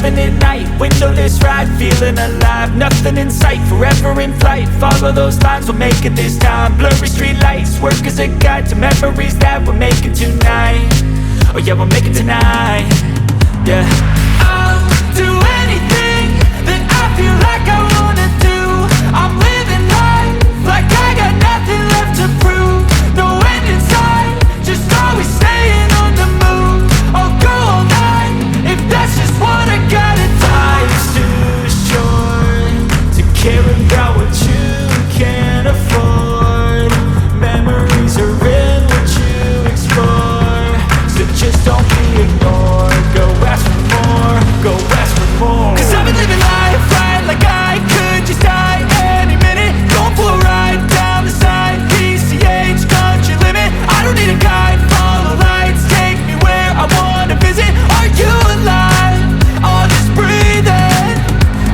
having it night, windowless ride, feeling alive. Nothing in sight, forever in flight. Follow those lines, we'll make it this time. Blurry street lights, work as a guide to memories that we're making tonight. Oh yeah, we'll make it tonight. Yeah. I'll do anything that I feel like I wanna do. I'm living life like I got nothing left to prove. No end in sight, just always staying on the move. I'll go all night if that's just what I gotta do. Life's too short to care about what you can't afford. Memories are in what you explore, so just don't be ignored. Go ask for more, go ask for more. Cause I've been living life right like I could just die any minute. Going for a ride down the side, PCH, country limit. I don't need a guide, follow lights, take me where I wanna visit. Are you alive? Or just breathing?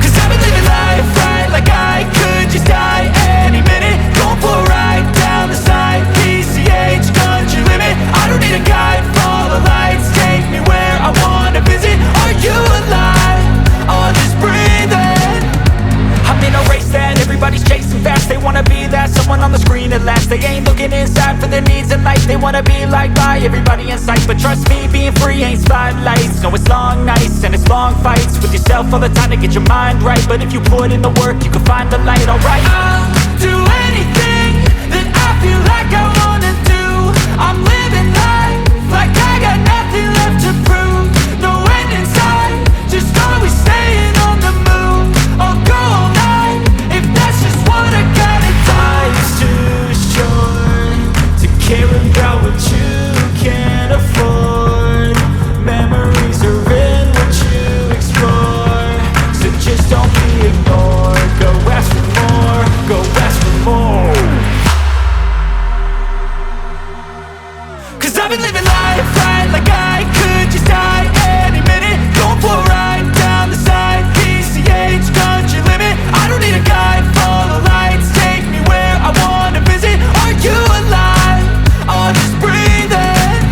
Cause I've been living life right like I could just die any minute. Going for a ride down the side, PCH, country limit. I don't need a guide, follow lights, take me where I wanna visit. Are you alive? Or just breathing? I'm in a race that everybody's chasing fast. They wanna be that someone on the screen at last. They ain't looking inside for their needs in life. They wanna be liked by everybody in sight. But trust me, being free ain't spotlights. No, it's long nights and it's long fights with yourself all the time to get your mind right. But if you put in the work, you can find the light, alright. I'll do anything that I feel like I wanna do. I'm living life like I got nothing left to prove. No end in sight, just always staying on the move. I'll go all night if that's just what I gotta do. Life's too short to care about what you can't afford. Memories are in what you explore, so just don't be ignored. Go ask for more, go ask for more. Cause I've been living life right like I could just die any minute. Going for a ride down the side, PCH, country limit. I don't need a guide, follow lights, take me where I wanna visit. Are you alive? Or just breathing?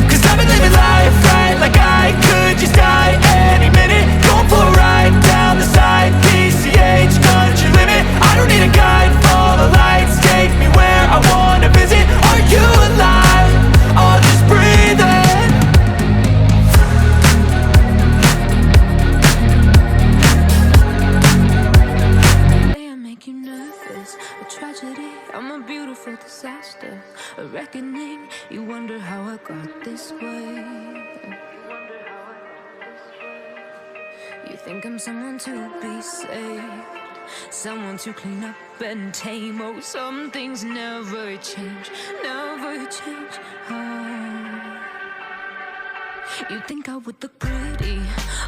Cause I've been living life right like I could just die any minute. Going for a ride down the side, PCH, country limit. I don't need a guide, follow lights, take me where I wanna visit. Are you alive? Or just breathing? May I make you nervous? A tragedy, I'm a beautiful disaster. A reckoning, you wonder how I got this way. You think I'm someone to be saved, someone to clean up and tame. Oh, some things never change, never change. Oh, you think I would look pretty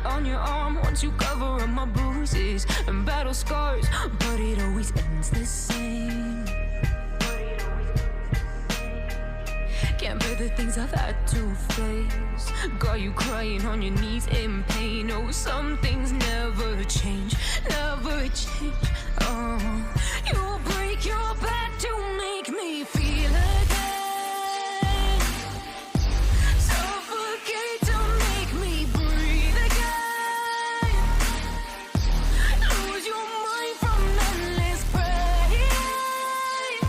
on your arm once you cover up my bruises and battle scars, but it always ends the same. Can't bear the things I've had to face. Got you crying on your knees in pain. Oh, some things never change, never change. Oh, you'll break your back to make me feel again. Suffocate to make me breathe again. Lose your mind from endless pain.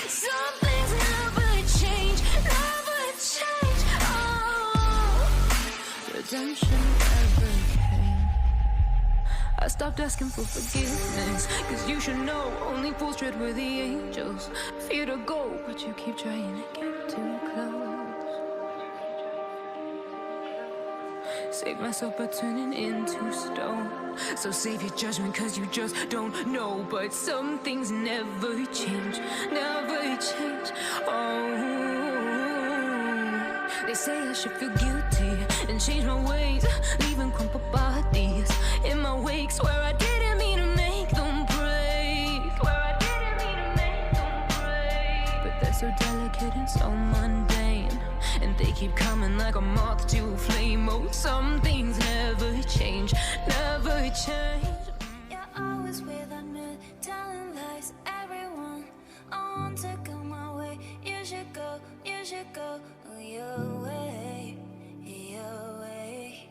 Some things never change, never change. Oh, redemption never came. I stopped asking for forgiveness, cause you should know only fools tread where the angels fear to go, but you keep trying to get too close. Save myself by turning into stone. So save your judgment cause you just don't know. But some things never change, never change. Oh, they say I should feel guilty and change my ways, leaving crumpled bodies in my wake. Swear I didn't mean to make them break. Swear I didn't mean to make them break. But they're so delicate and so mundane, and they keep coming like a moth to a flame. Oh, some things never change, never change. You're always with me, telling lies, everyone. I want to go my way. You should go your way, your way.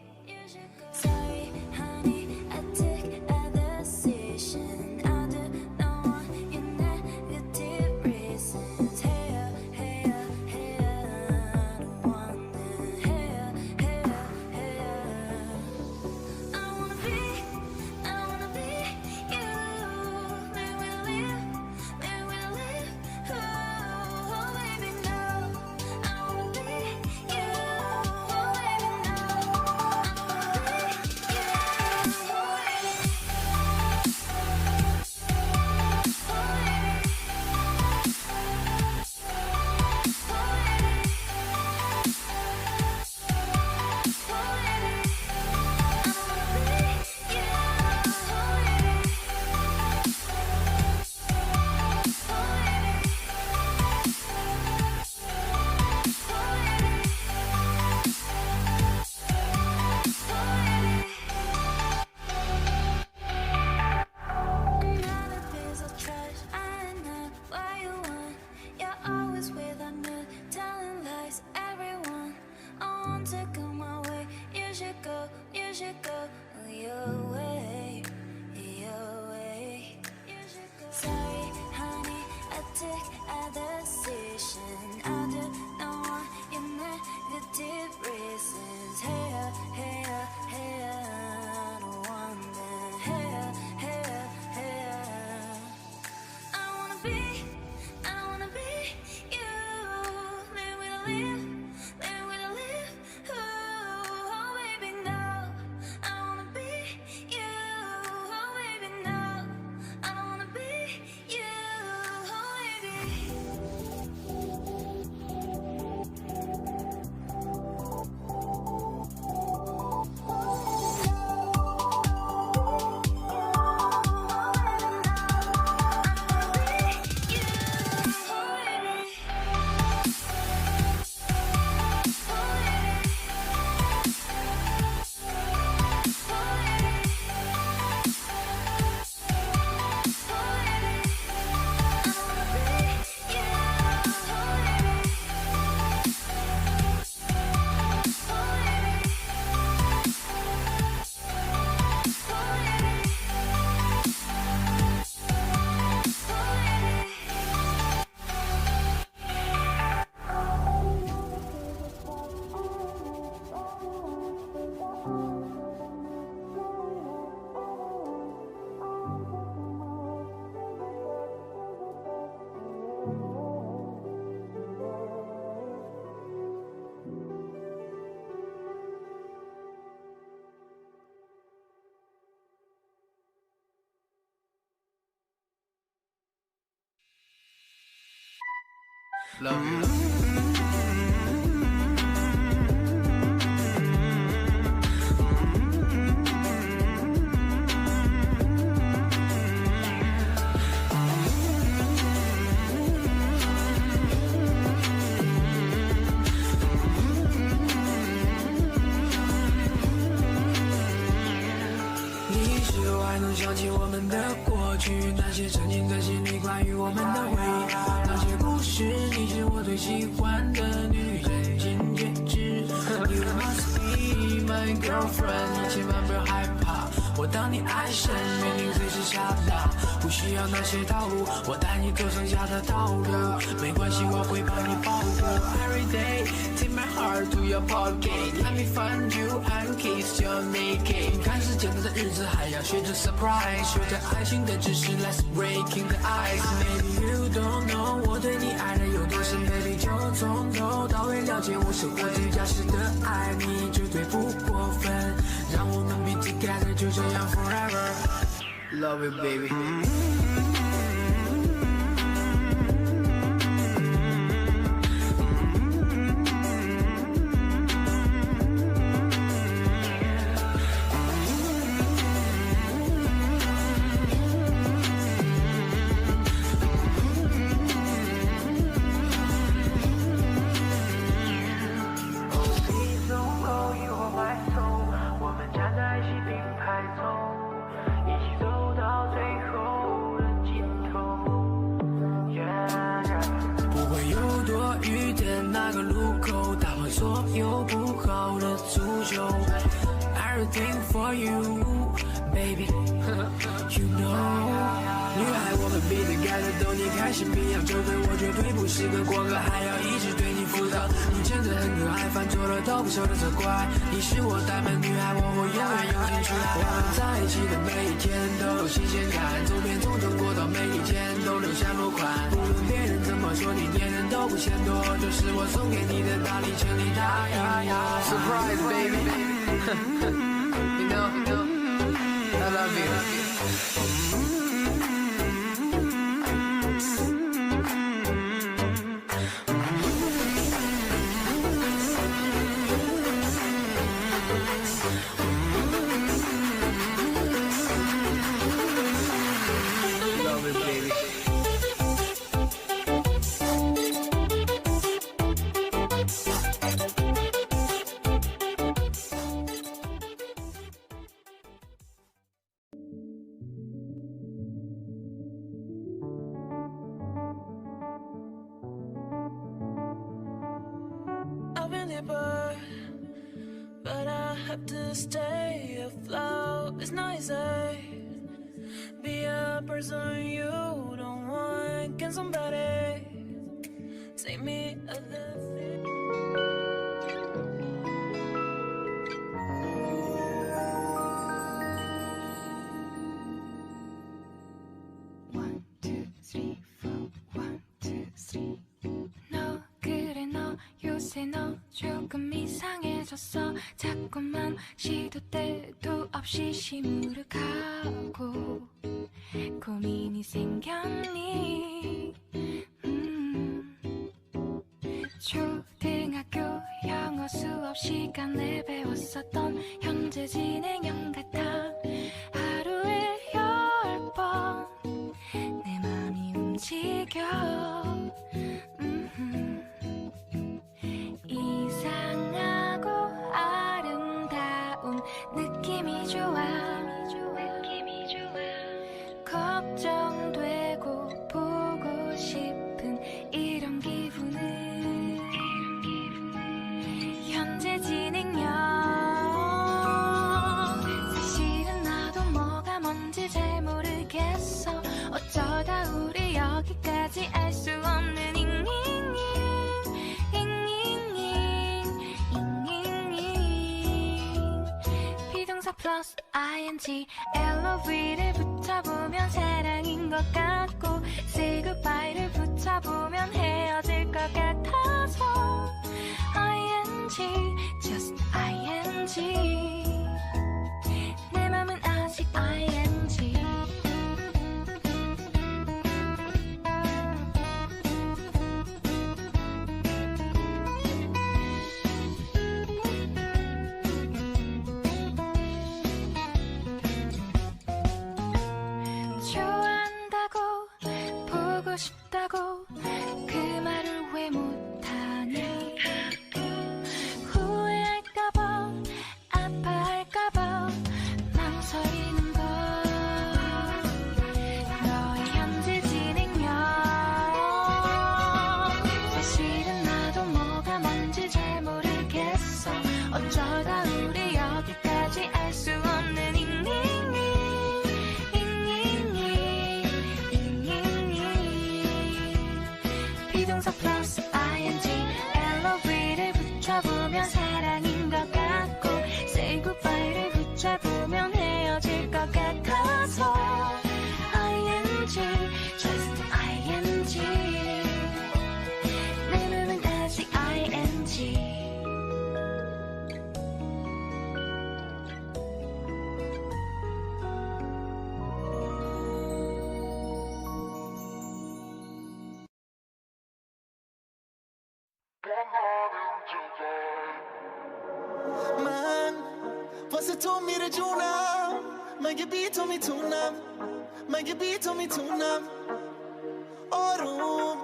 be, I don't wanna be you. Live with a live, live with a live. Oh, baby, no, I don't wanna be you. Oh, baby, no, I don't wanna be you. Oh, baby. Love you.你是否还能想起我们的过去？那些沉浸在心里关于我们的回忆，那些故事。你是我最喜欢的女人，金戒指。You must be my girlfriend， 你千万不要害怕，我当你爱神，命令随时下达，不需要那些套路，我带你走剩下的道路。没关系，我会帮你保护。Every day take my heart to your pocket，Let me find you and kiss your naked。看似简单的日子，还要学着 surprise， 学着爱情的知识 ，Let's breaking the ice。Maybe you don't know， 我对你爱的有多深 ，Baby 就从头到尾了解我生活最真实的爱你，绝对不过分，让我们 be together， 就这样 forever。Love you baby。所有不好的诅咒 Everything for you baby You know 女孩我们 be together 逗你开心比样就对我绝对不是个过客还要一直对你负责你真的很可爱犯错了都不舍得责怪你是我大门女孩我会永远用心去爱我们在一起的每一天都有新鲜感走遍从中国到每一天都留下落款不论别人怎么说你念人都不嫌多这是我送给你的大礼请你答应我 Surprise baby You know I love you I've been deeper, but I have to stay afloat. It's not easy. Be a person you don't want. Can somebody take me a little? One, two, three, four. 조금 이상해졌어. 자꾸만 시도 때도 없이 시무룩하고 고민이 생겼니. 초등학교 영어 수업 시간에 배웠었던 현재 진행형 같아. 하루에 10번 내 맘이 움직여. 이상하고 아름다운 느낌이 좋아. 걱정되고 보고 싶은 이런 기분은 현재 진행형. 사실은 나도 뭐가 뭔지 잘 모르겠어. 어쩌다 우리 여기까지 알 수 없는 비동사 플러스 ing LOV를 붙여보면 사랑인 것 같고 say goodbye를 붙여보면 헤어질 것 같아서 ing just ing 내 맘은 아직 ing. 좋아한다고 보고 싶다고 그 말을 왜 못하니. 후회할까봐 아파할까봐 망설이는 걸. 너의 현재 진행형. 사실은 나도 뭐가 뭔지 잘 모르겠어. 어쩌다 우리 여기까지 알 수 없는 비동사 플러스 ing LOV를 붙여보면 사랑인 것 같고 say goodbye를 붙여보면 헤어질 것 같아서 ing just ing 내 맘은 아직 ing. Man, você tog mig det jona, men gebit om I tonam, men gebit om I tonam. Orum,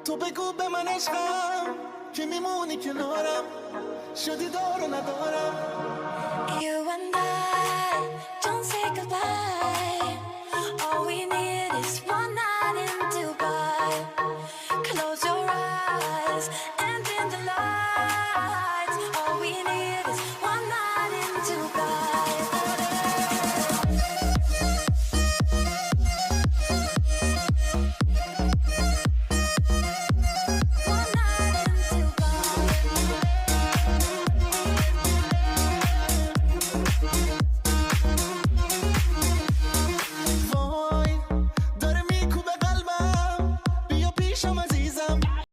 تو بگو به من عشقم که میمونی کنارم، شدی دار و ندارم. You and I don't say goodbye. All we need is one night in Dubai. Close your eyes and dim the lights. All we need is one night in Dubai. One night in وای داره میکوبه قلبم، بیا پیشم از